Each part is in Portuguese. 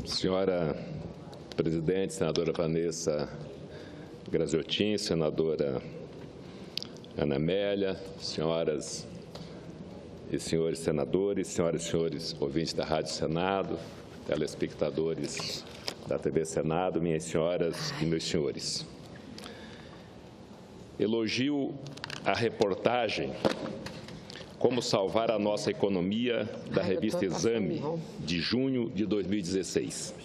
Senhora presidente, senadora Vanessa Graziotin, senadora Ana Amélia, senhoras e senhores senadores, senhoras e senhores ouvintes da Rádio Senado, telespectadores da TV Senado, minhas senhoras e meus senhores. Elogio a reportagem Como Salvar a Nossa Economia, da revista Exame, de junho de 2016.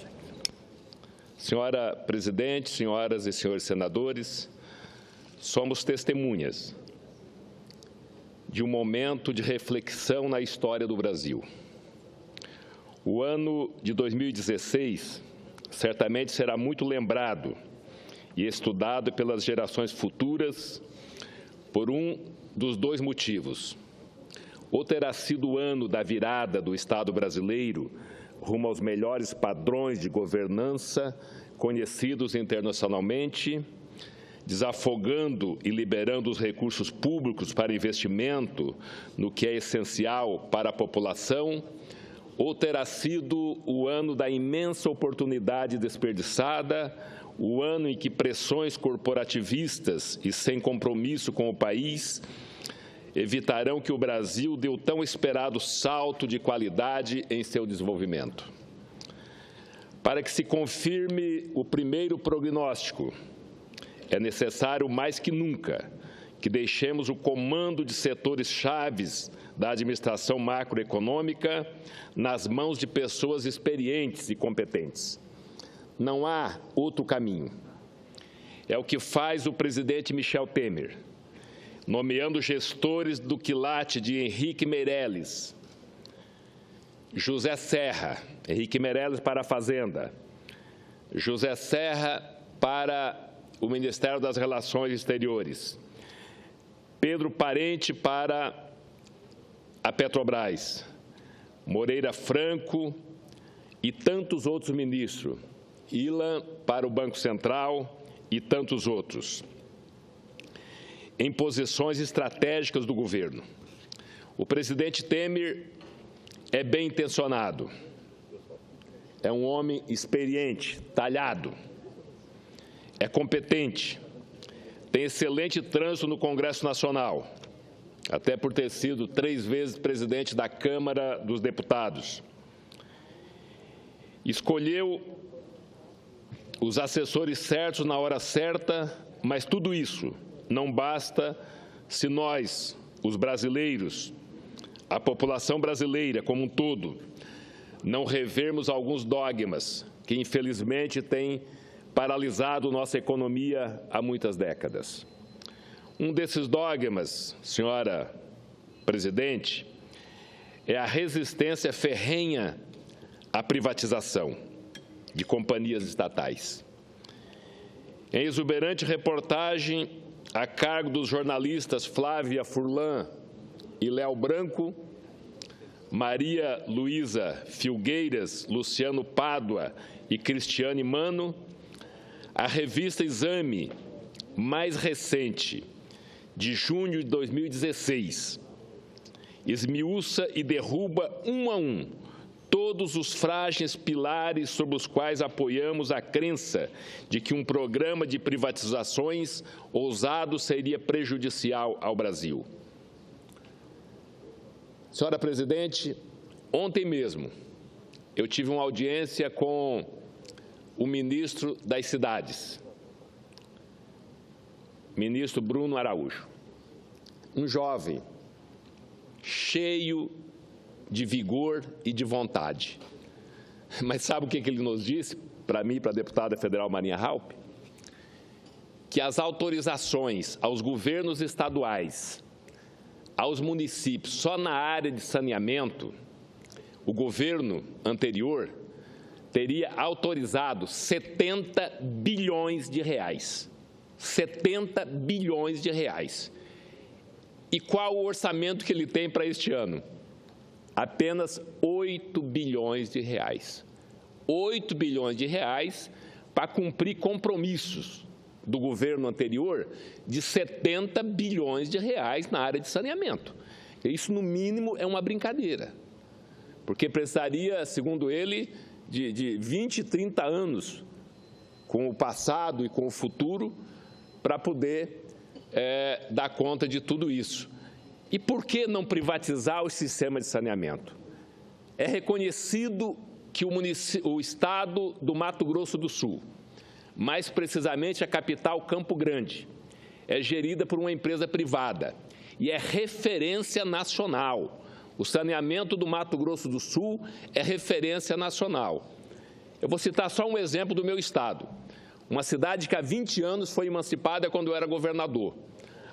Senhora presidente, senhoras e senhores senadores, somos testemunhas de um momento de reflexão na história do Brasil. O ano de 2016 certamente será muito lembrado e estudado pelas gerações futuras por um dos dois motivos. Ou terá sido o ano da virada do Estado brasileiro rumo aos melhores padrões de governança conhecidos internacionalmente, desafogando e liberando os recursos públicos para investimento no que é essencial para a população, ou terá sido o ano da imensa oportunidade desperdiçada, o ano em que pressões corporativistas e sem compromisso com o país evitarão que o Brasil dê o tão esperado salto de qualidade em seu desenvolvimento. Para que se confirme o primeiro prognóstico, é necessário mais que nunca que deixemos o comando de setores chaves da administração macroeconômica nas mãos de pessoas experientes e competentes. Não há outro caminho. É o que faz o presidente Michel Temer, nomeando gestores do quilate de Henrique Meirelles, José Serra, Henrique Meirelles para a Fazenda, José Serra para o Ministério das Relações Exteriores, Pedro Parente para a Petrobras, Moreira Franco e tantos outros ministros, Ilan para o Banco Central e tantos outros, em posições estratégicas do governo. O presidente Temer é bem intencionado, é um homem experiente, talhado, é competente, tem excelente trânsito no Congresso Nacional, até por ter sido 3 vezes presidente da Câmara dos Deputados. Escolheu os assessores certos na hora certa, mas tudo isso não basta se nós, os brasileiros, a população brasileira como um todo, não revermos alguns dogmas que, infelizmente, têm paralisado nossa economia há muitas décadas. Um desses dogmas, senhora presidente, é a resistência ferrenha à privatização de companhias estatais. Em exuberante reportagem a cargo dos jornalistas Flávia Furlan e Léo Branco, Maria Luísa Filgueiras, Luciano Pádua e Cristiane Mano, a revista Exame, mais recente, de junho de 2016, esmiuça e derruba um a um todos os frágeis pilares sobre os quais apoiamos a crença de que um programa de privatizações ousado seria prejudicial ao Brasil. Senhora presidente, ontem mesmo eu tive uma audiência com o ministro das Cidades, ministro Bruno Araújo, um jovem cheio de vigor e de vontade. Mas sabe o que ele nos disse, para mim e para a deputada federal Marinha Halpe? Que as autorizações aos governos estaduais, aos municípios, só na área de saneamento, o governo anterior teria autorizado 70 bilhões de reais. 70 bilhões de reais. E qual o orçamento que ele tem para este ano? Apenas 8 bilhões de reais. 8 bilhões de reais para cumprir compromissos do governo anterior de 70 bilhões de reais na área de saneamento. Isso, no mínimo, é uma brincadeira, porque precisaria, segundo ele, de 20, 30 anos com o passado e com o futuro para poder dar conta de tudo isso. E por que não privatizar o sistema de saneamento? É reconhecido que o estado do Mato Grosso do Sul, mais precisamente a capital Campo Grande, é gerida por uma empresa privada e é referência nacional. O saneamento do Mato Grosso do Sul é referência nacional. Eu vou citar só um exemplo do meu estado. Uma cidade que há 20 anos foi emancipada quando eu era governador,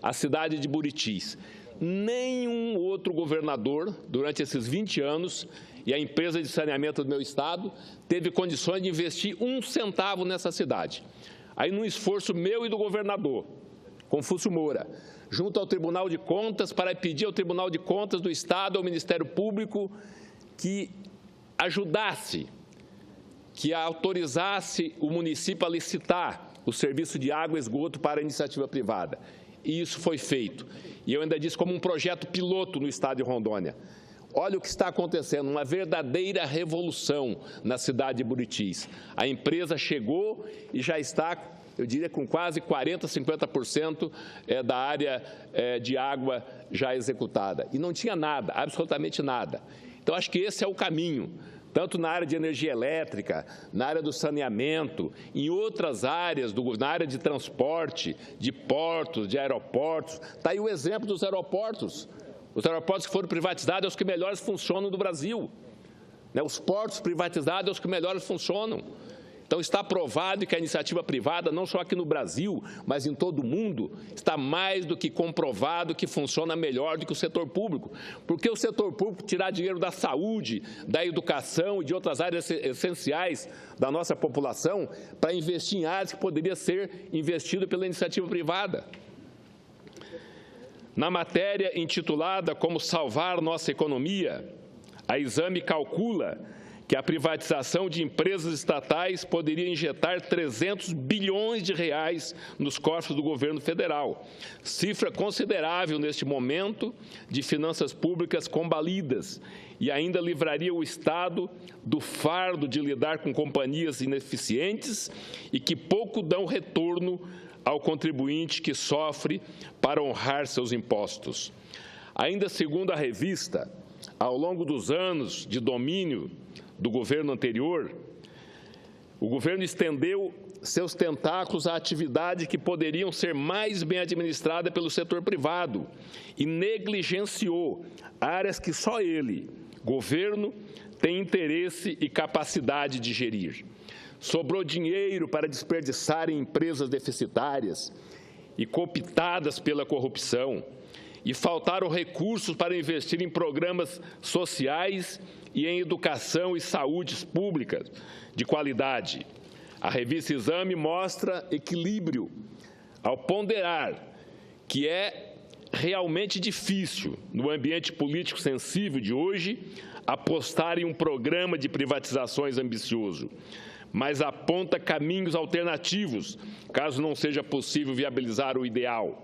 a cidade de Buritis. Nenhum outro governador, durante esses 20 anos, e a empresa de saneamento do meu estado, teve condições de investir 1 centavo nessa cidade. Aí, num esforço meu e do governador, Confúcio Moura, junto ao Tribunal de Contas, para pedir ao Tribunal de Contas do Estado, ao Ministério Público, que ajudasse, que autorizasse o município a licitar o serviço de água e esgoto para a iniciativa privada. E isso foi feito. E eu ainda disse como um projeto piloto no estado de Rondônia. Olha o que está acontecendo, uma verdadeira revolução na cidade de Buritis. A empresa chegou e já está, eu diria, com quase 40%, 50% da área de água já executada. E não tinha nada, absolutamente nada. Então, acho que esse é o caminho, tanto na área de energia elétrica, na área do saneamento, em outras áreas, na área de transporte, de portos, de aeroportos. Está aí o exemplo dos aeroportos. Os aeroportos que foram privatizados são os que melhores funcionam no Brasil. Os portos privatizados são os que melhores funcionam. Então, está provado que a iniciativa privada, não só aqui no Brasil, mas em todo o mundo, está mais do que comprovado que funciona melhor do que o setor público. Porque o setor público tirar dinheiro da saúde, da educação e de outras áreas essenciais da nossa população para investir em áreas que poderia ser investido pela iniciativa privada. Na matéria intitulada Como Salvar Nossa Economia, a Exame calcula que a privatização de empresas estatais poderia injetar 300 bilhões de reais nos cofres do governo federal, cifra considerável neste momento de finanças públicas combalidas, e ainda livraria o Estado do fardo de lidar com companhias ineficientes e que pouco dão retorno ao contribuinte que sofre para honrar seus impostos. Ainda segundo a revista, ao longo dos anos de domínio do governo anterior, o governo estendeu seus tentáculos a atividades que poderiam ser mais bem administradas pelo setor privado e negligenciou áreas que só ele, governo, tem interesse e capacidade de gerir. Sobrou dinheiro para desperdiçar em empresas deficitárias e cooptadas pela corrupção, e faltaram recursos para investir em programas sociais e em educação e saúde públicas de qualidade. A revista Exame mostra equilíbrio ao ponderar que é realmente difícil, no ambiente político sensível de hoje, apostar em um programa de privatizações ambicioso, mas aponta caminhos alternativos, caso não seja possível viabilizar o ideal.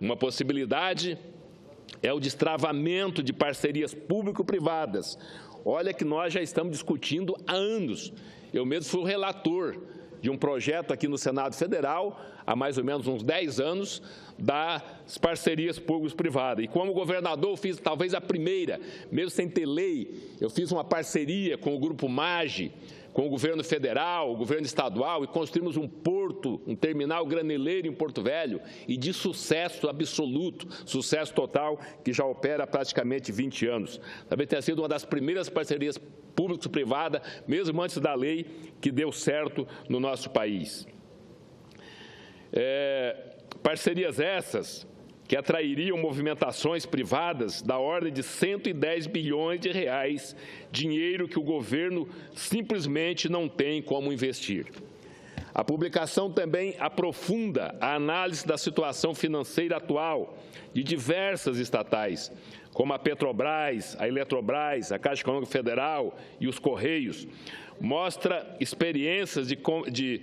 Uma possibilidade é o destravamento de parcerias público-privadas. Olha que nós já estamos discutindo há anos. Eu mesmo fui o relator de um projeto aqui no Senado Federal, há mais ou menos uns 10 anos, das parcerias público-privadas. E como governador, eu fiz talvez a primeira, mesmo sem ter lei, eu fiz uma parceria com o Grupo MAGE, com o governo federal, o governo estadual, e construímos um porto, um terminal graneleiro em Porto Velho, e de sucesso absoluto, sucesso total, que já opera há praticamente 20 anos. Talvez tenha sido uma das primeiras parcerias público-privada, mesmo antes da lei, que deu certo no nosso país. Parcerias essas que atrairiam movimentações privadas da ordem de 110 bilhões de reais, dinheiro que o governo simplesmente não tem como investir. A publicação também aprofunda a análise da situação financeira atual de diversas estatais, como a Petrobras, a Eletrobras, a Caixa Econômica Federal e os Correios. Mostra experiências de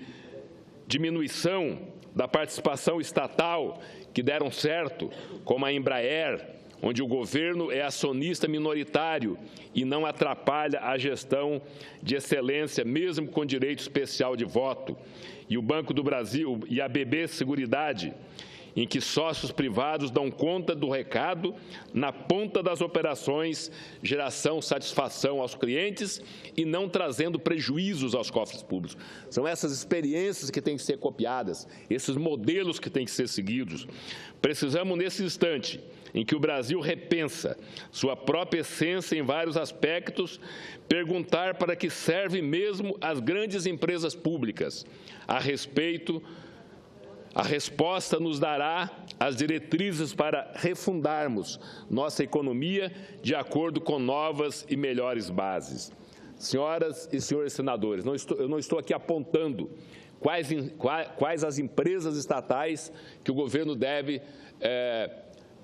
diminuição da participação estatal que deram certo, como a Embraer, onde o governo é acionista minoritário e não atrapalha a gestão de excelência, mesmo com direito especial de voto, e o Banco do Brasil e a BB Seguridade, em que sócios privados dão conta do recado na ponta das operações, geração satisfação aos clientes e não trazendo prejuízos aos cofres públicos. São essas experiências que têm que ser copiadas, esses modelos que têm que ser seguidos. Precisamos, nesse instante, em que o Brasil repensa sua própria essência em vários aspectos, perguntar para que servem mesmo as grandes empresas públicas. A resposta nos dará as diretrizes para refundarmos nossa economia de acordo com novas e melhores bases. Senhoras e senhores senadores, eu não estou aqui apontando quais as empresas estatais que o governo deve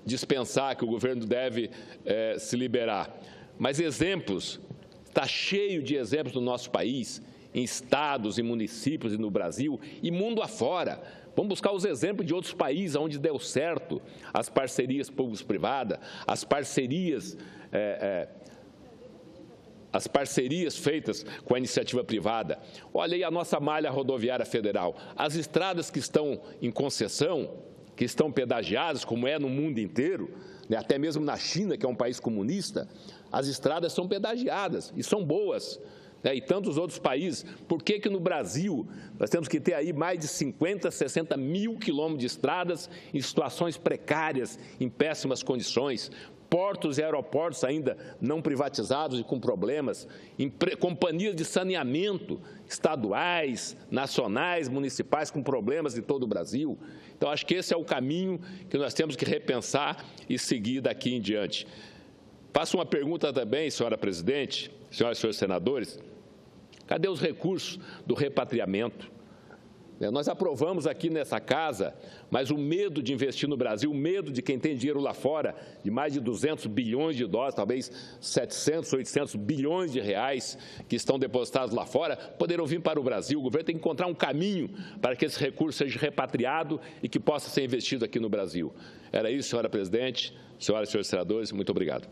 dispensar, que o governo deve se liberar. Mas exemplos, está cheio de exemplos no nosso país, em estados, em municípios e no Brasil, e mundo afora. Vamos buscar os exemplos de outros países onde deu certo as parcerias público-privadas, as parcerias feitas com a iniciativa privada. Olha aí a nossa malha rodoviária federal. As estradas que estão em concessão, que estão pedagiadas, como é no mundo inteiro, né, até mesmo na China, que é um país comunista, as estradas são pedagiadas e são boas. E tantos outros países. Por que no Brasil nós temos que ter aí mais de 50, 60 mil quilômetros de estradas em situações precárias, em péssimas condições, portos e aeroportos ainda não privatizados e com problemas, companhias de saneamento estaduais, nacionais, municipais com problemas de todo o Brasil? Então, acho que esse é o caminho que nós temos que repensar e seguir daqui em diante. Faço uma pergunta também, senhora presidente, senhoras e senhores senadores. Cadê os recursos do repatriamento? Nós aprovamos aqui nessa casa, mas o medo de investir no Brasil, o medo de quem tem dinheiro lá fora, de mais de 200 bilhões de dólares, talvez 700, 800 bilhões de reais que estão depositados lá fora, poderão vir para o Brasil. O governo tem que encontrar um caminho para que esse recurso seja repatriado e que possa ser investido aqui no Brasil. Era isso, senhora presidente, senhoras e senhores senadores, muito obrigado.